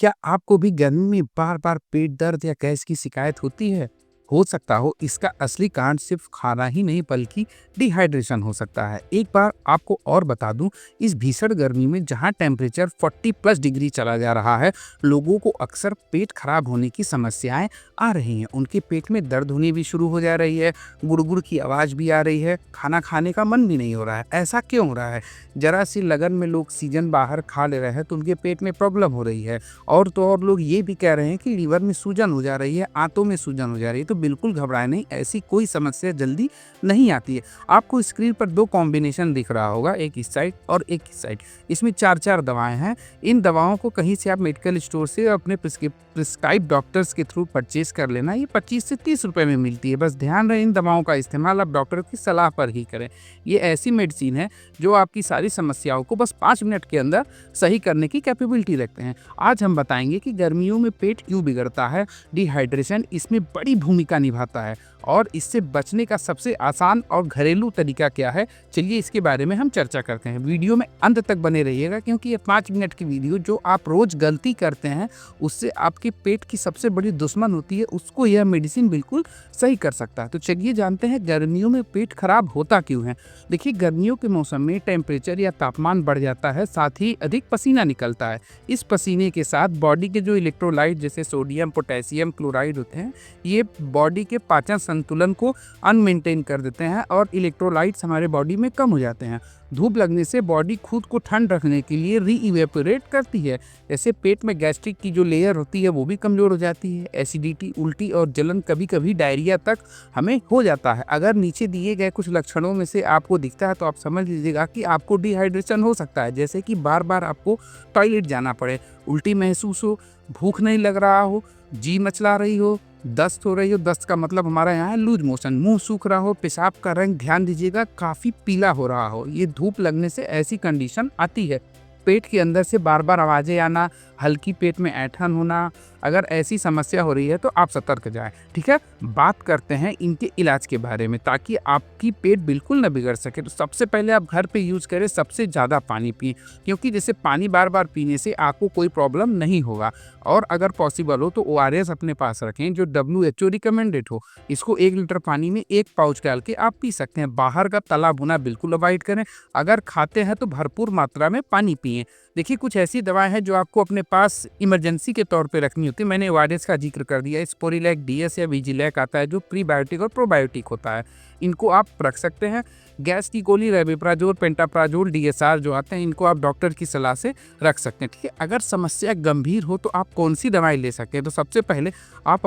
क्या आपको भी गर्मी में बार-बार पेट दर्द या गैस की शिकायत होती है? हो सकता हो इसका असली कारण सिर्फ खाना ही नहीं बल्कि डिहाइड्रेशन हो सकता है। एक बार आपको और बता दूं, इस भीषण गर्मी में जहां टेम्परेचर 40 प्लस डिग्री चला जा रहा है, लोगों को अक्सर पेट खराब होने की समस्याएं आ रही हैं। उनके पेट में दर्द होनी भी शुरू हो जा रही है, गुड़गुड़ की आवाज़ भी आ रही है, खाना खाने का मन भी नहीं हो रहा है। ऐसा क्यों हो रहा है? जरा सी लगन में लोग सीजन बाहर खा ले रहे हैं तो उनके पेट में प्रॉब्लम हो रही है। और तो और लोग ये भी कह रहे हैं कि लीवर में सूजन हो जा रही है, आंतों में सूजन हो जा रही है। तो बिल्कुल घबराएं नहीं, ऐसी कोई समस्या जल्दी नहीं आती है। आपको स्क्रीन पर 2 कॉम्बिनेशन दिख रहा होगा, एक इस साइड और एक इस साइड। इसमें 4-4 दवाएं हैं। इन दवाओं को कहीं से आप मेडिकल स्टोर से अपने प्रिस्क्राइब डॉक्टर्स के थ्रू परचेज कर लेना। ये 25 से 30 रुपए में मिलती है। बस ध्यान रहे, इन दवाओं का इस्तेमाल आप डॉक्टर की सलाह पर ही करें। ये ऐसी मेडिसिन है जो आपकी सारी समस्याओं को बस 5 मिनट के अंदर सही करने की कैपेबिलिटी रखते हैं। आज हम बताएंगे कि गर्मियों में पेट क्यों बिगड़ता है, डिहाइड्रेशन इसमें बड़ी भूमिका निभाता है और इससे बचने का सबसे आसान और घरेलू तरीका क्या है। चलिए इसके बारे में हम चर्चा करते हैं। वीडियो में अंत तक बने रहिएगा क्योंकि ये 5 मिनट की वीडियो जो आप रोज गलती करते हैं उससे आपके पेट की सबसे बड़ी दुश्मन होती है, उसको यह मेडिसिन बिल्कुल सही कर सकता है। तो चलिए जानते हैं गर्मियों में पेट खराब होता क्यों है। देखिए, गर्मियों के मौसम में टेम्परेचर या तापमान बढ़ जाता है, साथ ही अधिक पसीना निकलता है। इस पसीने के साथ बॉडी के जो इलेक्ट्रोलाइट जैसे सोडियम, पोटेशियम, क्लोराइड होते हैं, ये बॉडी के पाचन संतुलन को अनमेंटेन कर देते हैं और इलेक्ट्रोलाइट्स हमारे बॉडी में कम हो जाते हैं। धूप लगने से बॉडी खुद को ठंड रखने के लिए रीइवेपोरेट करती है। जैसे पेट में गैस्ट्रिक की जो लेयर होती है वो भी कमज़ोर हो जाती है। एसिडिटी, उल्टी और जलन, कभी कभी डायरिया तक हमें हो जाता है। अगर नीचे दिए गए कुछ लक्षणों में से आपको दिखता है तो आप समझ लीजिएगा कि आपको डिहाइड्रेशन हो सकता है। जैसे कि बार बार आपको टॉयलेट जाना पड़े, उल्टी महसूस हो, भूख नहीं लग रहा हो, जी मचला रही हो, दस्त हो रही हो। दस्त का मतलब हमारा यहाँ है लूज मोशन। मुंह सूख रहा हो, पेशाब का रंग ध्यान दीजिएगा काफ़ी पीला हो रहा हो। ये धूप लगने से ऐसी कंडीशन आती है। पेट के अंदर से बार बार आवाज़ें आना, हल्की पेट में ऐंठन होना, अगर ऐसी समस्या हो रही है तो आप सतर्क जाएं। ठीक है, बात करते हैं इनके इलाज के बारे में ताकि आपकी पेट बिल्कुल ना बिगड़ सके। तो सबसे पहले आप घर पे यूज़ करें, सबसे ज़्यादा पानी पिएं क्योंकि जैसे पानी बार बार पीने से आपको कोई प्रॉब्लम नहीं होगा। और अगर पॉसिबल हो तो ORS अपने पास रखें जो WHO रिकमेंडेड हो। इसको 1 लीटर पानी में 1 पाउच डाल के आप पी सकते हैं। बाहर का तला भुना बिल्कुल अवॉइड करें। अगर खाते हैं तो भरपूर मात्रा में पानी पिएं। देखिए, कुछ ऐसी दवाएं हैं जो आपको अपने पास इमरजेंसी के तौर पे रखनी होती है। मैंने ORS का जिक्र कर दिया। स्पोरिलैक DS या विजिलैक आता है जो प्रीबायोटिक और प्रोबायोटिक होता है। इनको आप रख सकते हैं। गैस की गोली, रेबिप्राजोल, पेंटाप्राजोल, DSR जो आते हैं, इनको आप डॉक्टर की सलाह से रख सकते हैं। ठीक है, अगर समस्या गंभीर हो तो आप कौन सी दवाई ले सकते हैं। तो सबसे पहले आप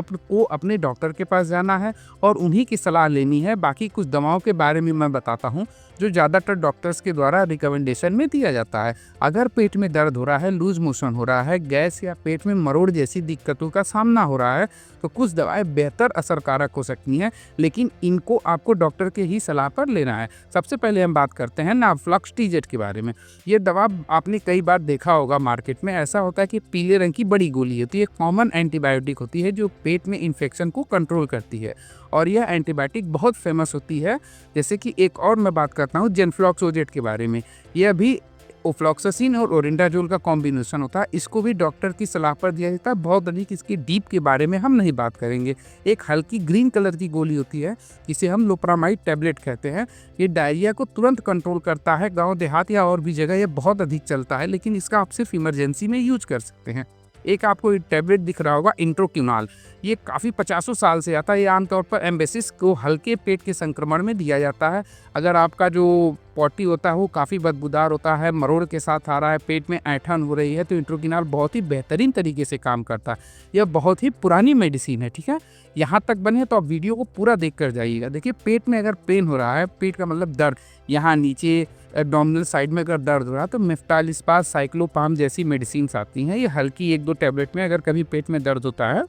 अपने डॉक्टर के पास जाना है और उन्हीं की सलाह लेनी है। बाकी कुछ दवाओं के बारे में मैं बताता हूँ जो ज़्यादातर डॉक्टर्स के द्वारा रिकमेंडेशन में दिया जाता है। अगर पेट में दर्द हो रहा है, लूज मोशन हो रहा है, गैस या पेट में मरोड़ जैसी दिक्कतों का सामना हो रहा है तो कुछ दवाएं बेहतर असरकारक हो सकती हैं, लेकिन इनको आपको डॉक्टर के ही सलाह पर लेना है। सबसे पहले हम बात करते हैं नावफ्लॉक्स TZ के बारे में। ये दवा आपने कई बार देखा होगा मार्केट में। ऐसा होता है कि पीले रंग की बड़ी गोली होती है, कॉमन एंटीबायोटिक होती है जो पेट में इन्फेक्शन को कंट्रोल करती है और यह एंटीबायोटिक बहुत फेमस होती है। जैसे कि एक और मैं बात करता हूँ जेनफ्लॉक्सोजेट के बारे में। यह भी ओफ्लॉक्सासिन और ओरेंडाजोल का कॉम्बिनेशन होता है। इसको भी डॉक्टर की सलाह पर दिया जाता है। बहुत अधिक इसकी डीप के बारे में हम नहीं बात करेंगे। एक हल्की ग्रीन कलर की गोली होती है, इसे हम लोप्रामाइड टैबलेट कहते हैं। ये डायरिया को तुरंत कंट्रोल करता है। गांव देहात या और भी जगह ये बहुत अधिक चलता है, लेकिन इसका आप सिर्फ इमरजेंसी में यूज कर सकते हैं। एक आपको टैबलेट दिख रहा होगा इंट्रोक्यूनाल। ये काफ़ी 50 साल से आता है। ये आमतौर पर एम्बेसिस को हल्के पेट के संक्रमण में दिया जाता है। अगर आपका जो पॉटी होता है वो काफ़ी बदबूदार होता है, मरोड़ के साथ आ रहा है, पेट में ऐंठन हो रही है, तो इंट्रोक्यूनाल बहुत ही बेहतरीन तरीके से काम करता है। यह बहुत ही पुरानी मेडिसिन है। ठीक है, यहाँ तक बने तो आप वीडियो को पूरा देख कर जाइएगा। देखिए, पेट में अगर पेन हो रहा है, पेट का मतलब दर्द, यहाँ नीचे एब्डोमिनल साइड में अगर दर्द हो रहा है तो मेफ्टालिस्पास, साइक्लोपाम जैसी मेडिसिन आती हैं। ये हल्की 1-2 टैबलेट में अगर कभी पेट में दर्द होता है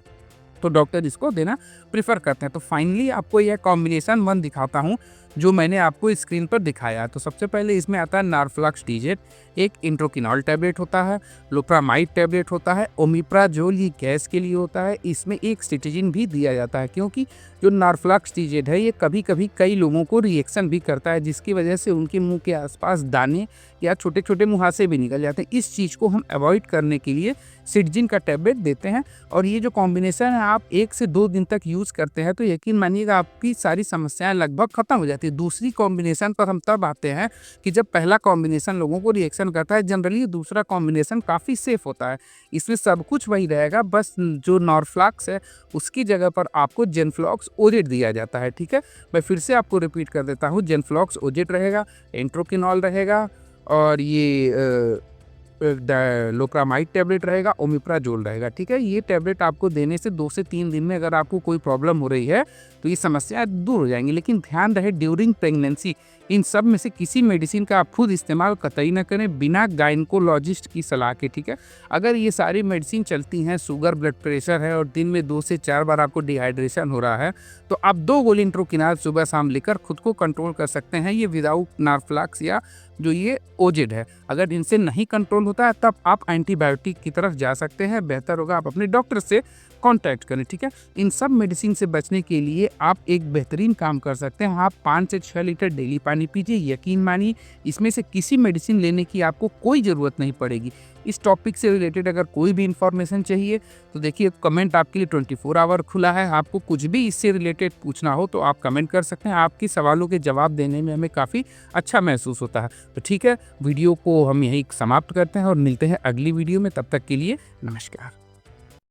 तो डॉक्टर इसको देना प्रेफर करते हैं। तो फाइनली आपको यह कॉम्बिनेशन 1 दिखाता हूँ जो मैंने आपको स्क्रीन पर दिखाया। तो सबसे पहले इसमें आता है नारफ्लक्स डीजेट, एक इंट्रोकिनॉल टैबलेट होता है, लोप्रामाइड टैबलेट होता है, ओमिप्राजोल ये गैस के लिए होता है, इसमें एक सिट्रीजिन भी दिया जाता है क्योंकि जो नारफ्लक्स डीजेट है ये कभी कभी कई लोगों को रिएक्शन भी करता है जिसकी वजह से उनके मुंह के आसपास दाने या छोटे छोटे मुहासे भी निकल जाते हैं। इस चीज़ को हम अवॉइड करने के लिए सिट्रीजिन का टैबलेट देते हैं और ये जो कॉम्बिनेशन है आप 1 से 2 दिन तक यूज़ करते हैं तो यकीन मानिएगा आपकी सारी समस्याएं लगभग खत्म हो जाती है। दूसरी कॉम्बिनेशन पर हम तब आते हैं कि जब पहला कॉम्बिनेशन लोगों को रिएक्शन करता है, जनरली दूसरा कॉम्बिनेशन काफ़ी सेफ होता है। इसमें सब कुछ वही रहेगा, बस जो नॉरफ्लॉक्स है उसकी जगह पर आपको जेनफ्लॉक्स ओजेट दिया जाता है। ठीक है, मैं फिर से आपको रिपीट कर देता हूँ, जेनफ्लॉक्स ओजेट रहेगा, इंट्रोकिनॉल रहेगा और ये लोप्रामाइड टैबलेट रहेगा, ओमिप्राजोल रहेगा। ठीक है, ये टैबलेट आपको देने से 2 से 3 दिन में अगर आपको कोई प्रॉब्लम हो रही है तो ये समस्या दूर हो जाएंगी। लेकिन ध्यान रहे ड्यूरिंग प्रेगनेंसी इन सब में से किसी मेडिसिन का आप खुद इस्तेमाल कतई ना करें बिना गायनकोलॉजिस्ट की सलाह के। ठीक है, अगर ये सारी मेडिसिन चलती हैं, शुगर ब्लड प्रेशर है और दिन में 2 से 4 बार आपको डिहाइड्रेशन हो रहा है तो आप 2 गोली इंट्रोकिनॉल सुबह शाम लेकर खुद को कंट्रोल कर सकते हैं। ये विदाउट नारफ्लॉक्स या जो ये ओजेड है, अगर इनसे नहीं कंट्रोल होता है तब आप एंटीबायोटिक की तरफ जा सकते हैं। बेहतर होगा आप अपने डॉक्टर से कांटेक्ट करें। ठीक है, इन सब मेडिसिन से बचने के लिए आप एक बेहतरीन काम कर सकते हैं, आप 5 से 6 लीटर डेली पानी पीजिए। यकीन मानिए इसमें से किसी मेडिसिन लेने की आपको कोई ज़रूरत नहीं पड़ेगी। इस टॉपिक से रिलेटेड अगर कोई भी इंफॉर्मेशन चाहिए तो देखिए कमेंट आपके लिए 24 आवर खुला है। आपको कुछ भी इससे रिलेटेड पूछना हो तो आप कमेंट कर सकते हैं, आपके सवालों के जवाब देने में हमें काफ़ी अच्छा महसूस होता है। तो ठीक है, वीडियो को हम यहीं समाप्त करते हैं और मिलते हैं अगली वीडियो में। तब तक के लिए नमस्कार।